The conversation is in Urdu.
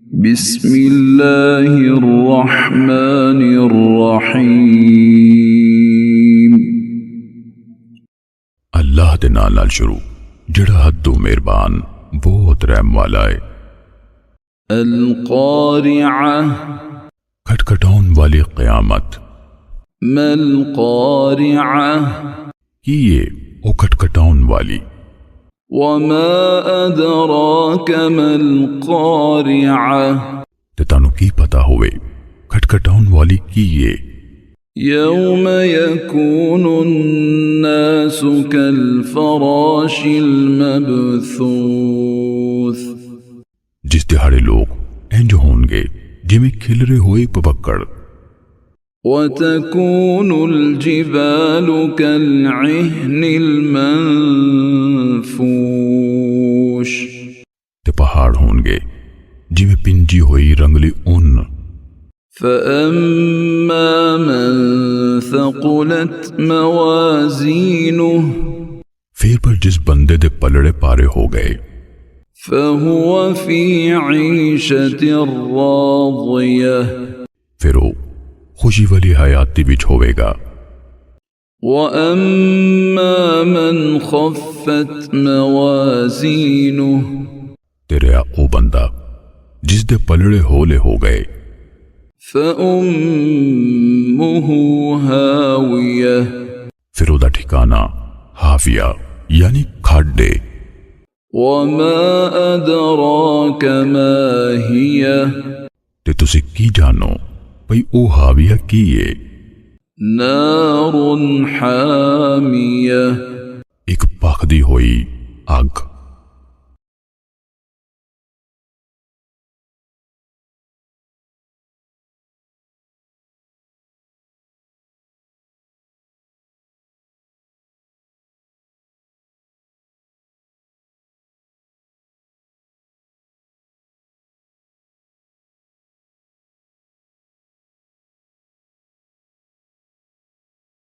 بسم اللہ الرحمن الرحیم۔ اللہ دے نال نال شروع جڑا حدوں مہربان بہت رحم والا ہے۔ القارعہ، کھٹکھٹاؤن والی قیامت۔ ما القارعہ، یہ او کھٹکھٹاؤن والی۔ وما ادراک ما القارعہ، تے تانوں کی پتہ ہوئے کھٹکھٹاؤن والی کی یہ؟ یوم یکون الناس کالفراش المبثوث، جس دہاڑے لوگ انج ہون گے جویں کھلرے ہوئے پپکڑ۔ وتكون الجبال كالعهن المنفوش، تے پہاڑ ہون گے جویں پنجی ہوئی رنگلی اون۔ فأما من ثقلت موازينه، پھر پر جس بندے دے پلڑے پارے ہو گئے، فهو في عيشة راضية، پھر وہ خوشی والی حیاتی وچ ہوئے گا۔ وأما من خفت موازينه، تیرے او بندہ جس دے پلڑے ہولے ہو گئے، فأمه هاوية، پھر او دا ٹھکانہ حاویہ یعنی کھاڈے۔ وما أدراك ما هي، تے تسی کی جانو بھئی او حاویہ کی ہے؟ نار حامیہ، ایک پاخدی ہوئی آگ۔